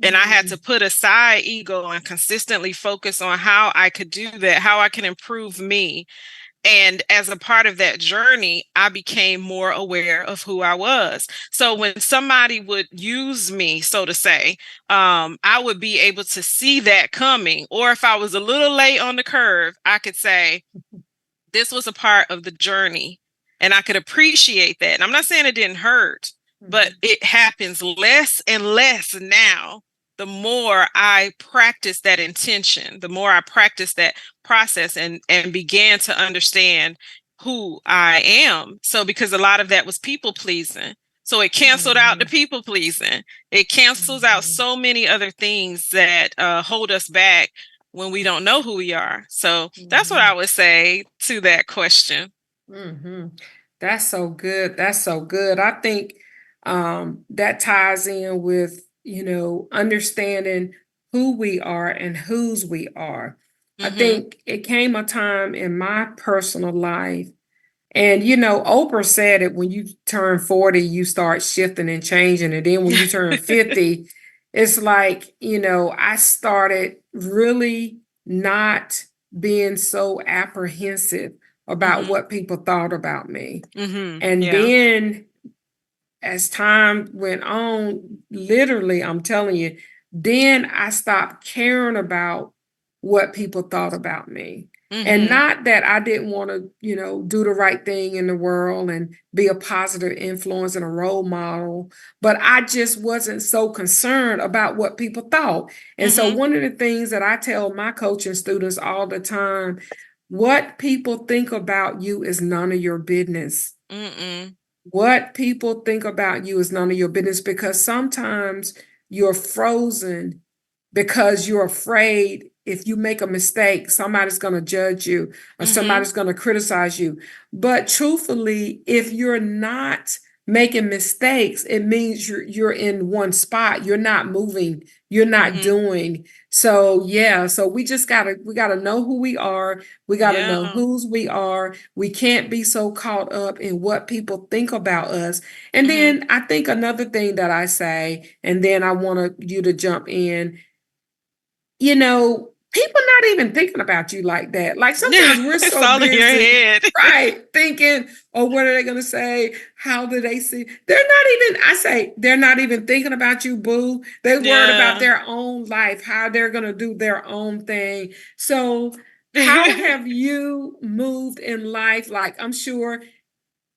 And I had to put aside ego and consistently focus on how I could do that, how I can improve me. And as a part of that journey, I became more aware of who I was. So when somebody would use me, so to say, I would be able to see that coming. Or if I was a little late on the curve, I could say, this was a part of the journey. And I could appreciate that. And I'm not saying it didn't hurt, but it happens less and less now. The more I practice that intention, the more I practice that process and began to understand who I am. So because a lot of that was people pleasing. So it canceled out the people pleasing. It cancels out so many other things that hold us back when we don't know who we are. So that's what I would say to that question. That's so good. That's so good. I think that ties in with, understanding who we are and whose we are. I think it came a time in my personal life, and Oprah said it, when you turn 40, you start shifting and changing. And then when you turn 50, it's like, I started really not being so apprehensive about what people thought about me. And Yeah. then as time went on, literally, I'm telling you, then I stopped caring about what people thought about me. And not that I didn't want to, do the right thing in the world and be a positive influence and a role model, but I just wasn't so concerned about what people thought. And so one of the things that I tell my coaching students all the time, what people think about you is none of your business. What people think about you is none of your business, because sometimes you're frozen because you're afraid if you make a mistake, somebody's going to judge you or somebody's going to criticize you. But truthfully, if you're not making mistakes, it means you're in one spot. You're not moving. You're not doing. So yeah, so we gotta know who we are. We gotta know whose we are. We can't be so caught up in what people think about us. And then I think another thing that I say, and then I want you to jump in, people not even thinking about you like that. Like sometimes we're It's so all in your busy, head. right? Thinking, oh, what are they going to say? How do they see? They're not even thinking about you, boo. They worried about Yeah. their own life, how they're going to do their own thing. So how have you moved in life? Like, I'm sure,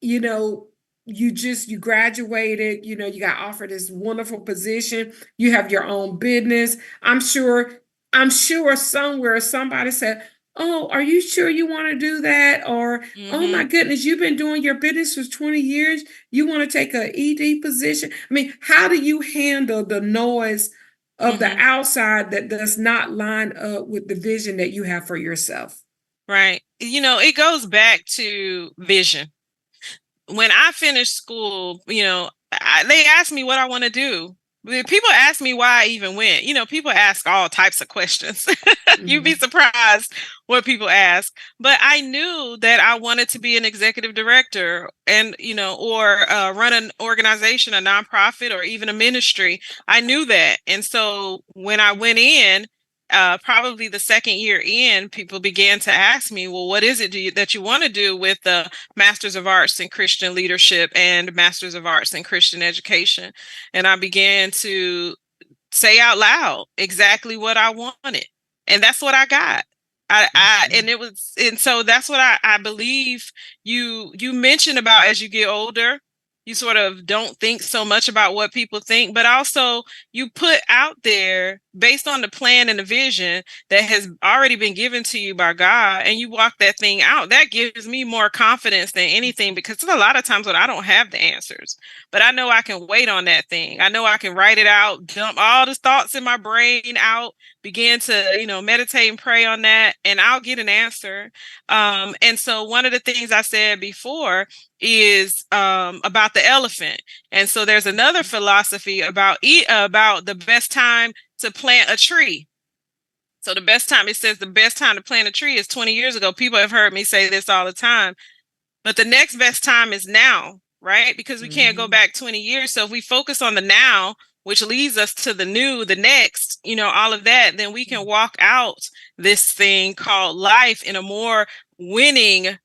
you know, you graduated, you got offered this wonderful position, you have your own business. I'm sure somewhere somebody said, "Oh, are you sure you want to do that?" Or, "Oh my Mm-hmm. goodness, you've been doing your business for 20 years. You want to take a ED position?" I mean, how do you handle the noise of the Mm-hmm. outside that does not line up with the vision that you have for yourself? Right. It goes back to vision. When I finished school, they asked me what I want to do. People ask me why I even went. People ask all types of questions. You'd be Mhm. surprised what people ask. But I knew that I wanted to be an executive director and, or run an organization, a nonprofit, or even a ministry. I knew that. And so when I went in, probably the second year in, people began to ask me, well, what is it that you want to do with the Masters of Arts in Christian Leadership and Masters of Arts in Christian Education? And I began to say out loud exactly what I wanted. And that's what I got. And it was, and so that's what I believe you mentioned about as you get older, you sort of don't think so much about what people think, but also you put out there based on the plan and the vision that has already been given to you by God, and you walk that thing out. That gives me more confidence than anything, because a lot of times when I don't have the answers, but I know I can wait on that thing. I know I can write it out, dump all the thoughts in my brain out, begin to, meditate and pray on that, and I'll get an answer. And so one of the things I said before is about the elephant. And so there's another philosophy about the best time to plant a tree. So it says the best time to plant a tree is 20 years ago. People have heard me say this all the time. But the next best time is now, right? Because we can't go Mhm. back 20 years. So if we focus on the now, which leads us to the new, the next, all of that, then we can walk out this thing called life in a more winning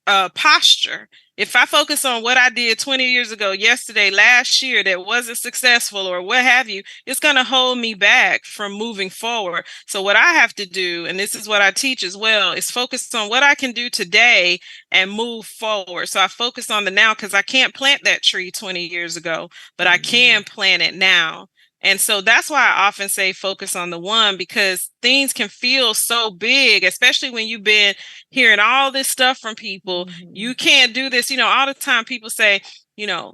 posture. If I focus on what I did 20 years ago, yesterday, last year, that wasn't successful or what have you, it's going to hold me back from moving forward. So what I have to do, and this is what I teach as well, is focus on what I can do today and move forward. So I focus on the now, because I can't plant that tree 20 years ago, but I can plant it now. And so that's why I often say focus on the one, because things can feel so big, especially when you've been hearing all this stuff from people. You Mhm. can't do this. All the time people say, you to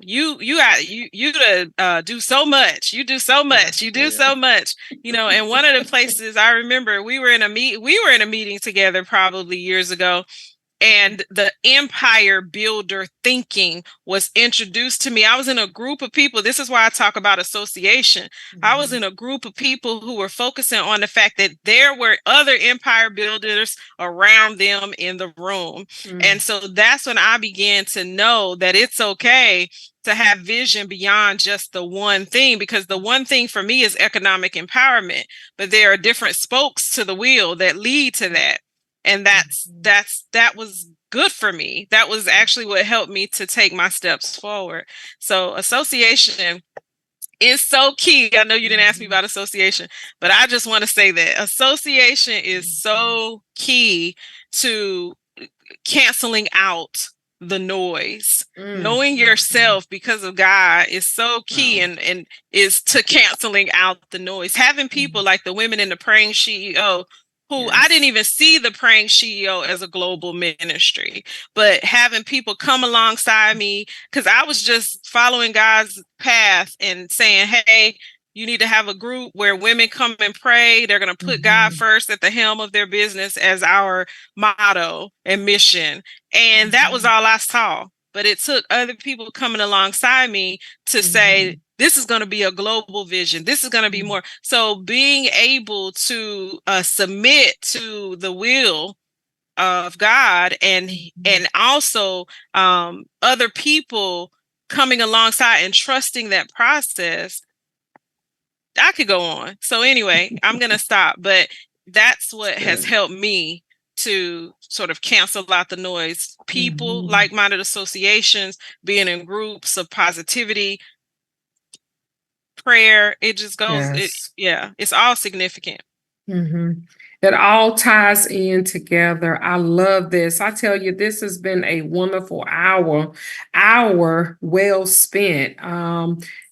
do so much. You do so Yeah, much. You do yeah. so much. And one of the places I remember, we were in a meeting together probably years ago, and the empire builder thinking was introduced to me. I was in a group of people. This is why I talk about association. I was Mhm. in a group of people who were focusing on the fact that there were other empire builders around them in the room. Mm. And so that's when I began to know that it's okay to have vision beyond just the one thing, because the one thing for me is economic empowerment, but there are different spokes to the wheel that lead to that. And Mhm. that was good for me. That was actually what helped me to take my steps forward. So association is so key. I know you didn't ask me Mhm. about association, but I just want to say that association is Mhm. so key to canceling out the noise. Mm. Knowing Mhm. yourself because of God is so key, Wow. and is to canceling out the noise. Having people Mhm. like the women in the Praying CEO, who I didn't Yes. even see the Praying CEO as a global ministry, but having people come alongside me, because I was just following God's path and saying, hey, you need to have a group where women come and pray. They're going to put God Mhm. first at the helm of their business as our motto and mission. And that was Mhm. all I saw. But it took other people coming alongside me to say, Mhm. this is going to be a global vision. This is going to be Mhm. more. So being able to submit to the will of God, and also other people coming alongside and trusting that process, I could go on. So anyway, I'm going to stop, but that's what has Good. helped me to sort of cancel out the noise. People, Mhm. like-minded associations, being in groups of positivity, prayer, it just goes, Yes. yeah, it's all significant. Mhm. It all ties in together. I love this. I tell you, this has been a wonderful hour well spent.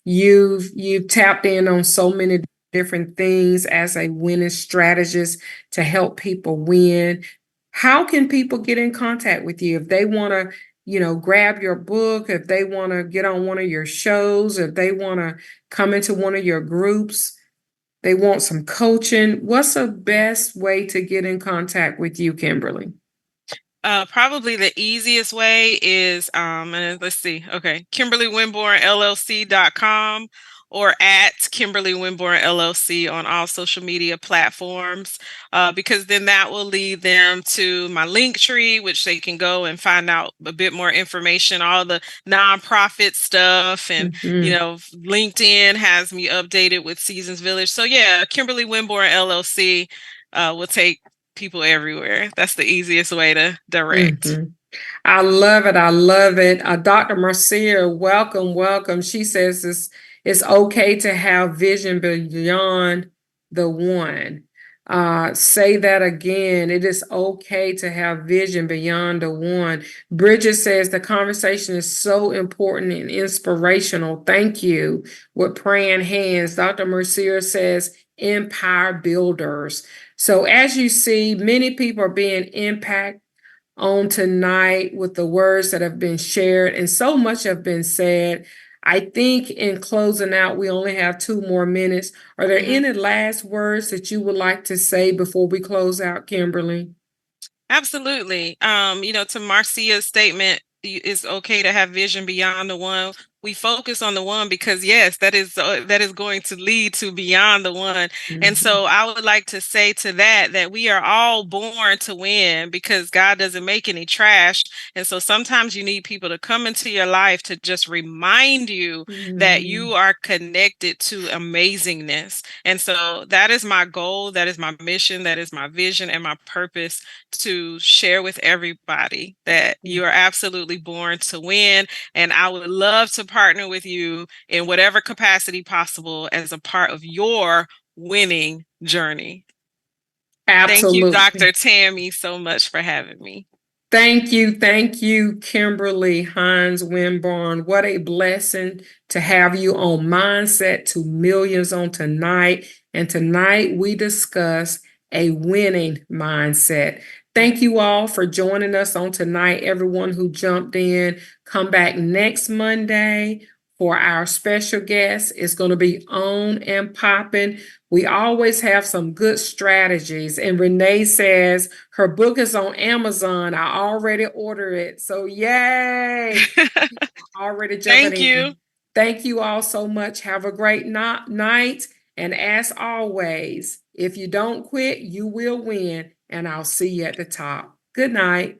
You've tapped in on so many different things as a winning strategist to help people win. How can people get in contact with you if they want to, grab your book, if they want to get on one of your shows, if they want to come into one of your groups? They want some coaching. What's the best way to get in contact with you, Kimberly? Probably the easiest way is, and let's see, okay, KimberlyWinborneLLC.com or at Kimberly Winborne LLC on all social media platforms, because then that will lead them to my link tree, which they can go and find out a bit more information, all the nonprofit stuff, and Mhm. LinkedIn has me updated with Seasons Village. So yeah, Kimberly Winborne LLC will take people everywhere. That's the easiest way to direct. Mhm. I love it. I love it. Dr. Marcia, welcome, welcome. She says it's okay to have vision beyond the one. Say that again. It is okay to have vision beyond the one. Bridget says the conversation is so important and inspirational. Thank you. With praying hands. Dr. Mercier says empire builders. So as you see, many people are being impacted on tonight with the words that have been shared, and so much have been said. I think in closing out, we only have 2 more minutes. Are there Mhm. any last words that you would like to say before we close out, Kimberly? Absolutely. To Marcia's statement, it's okay to have vision beyond the one. We focus on the one because yes, that is going to lead to beyond the one. And Mhm. so I would like to say to that we are all born to win because God doesn't make any trash. And so sometimes you need people to come into your life to just remind you that you Mhm. are connected to amazingness. And so that is my goal, that is my mission, that is my vision and my purpose, to share with everybody that you are absolutely born to win. And I would love to partner with you in whatever capacity possible as a part of your winning journey. Thank you, Absolutely. Dr. Tammie, so much for having me. Thank you, Kimberly Hines Winborne. What a blessing to have you on Mindset to Millions on tonight. And tonight we discuss a winning mindset. Thank you all for joining us on tonight. Everyone who jumped in, come back next Monday for our special guest. It's going to be on and popping. We always have some good strategies. And Renee says her book is on Amazon. I already ordered it. So, yay! Already jumping Thank you. in. Thank you all so much. Have a great night. And as always, if you don't quit, you will win. And I'll see you at the top. Good night.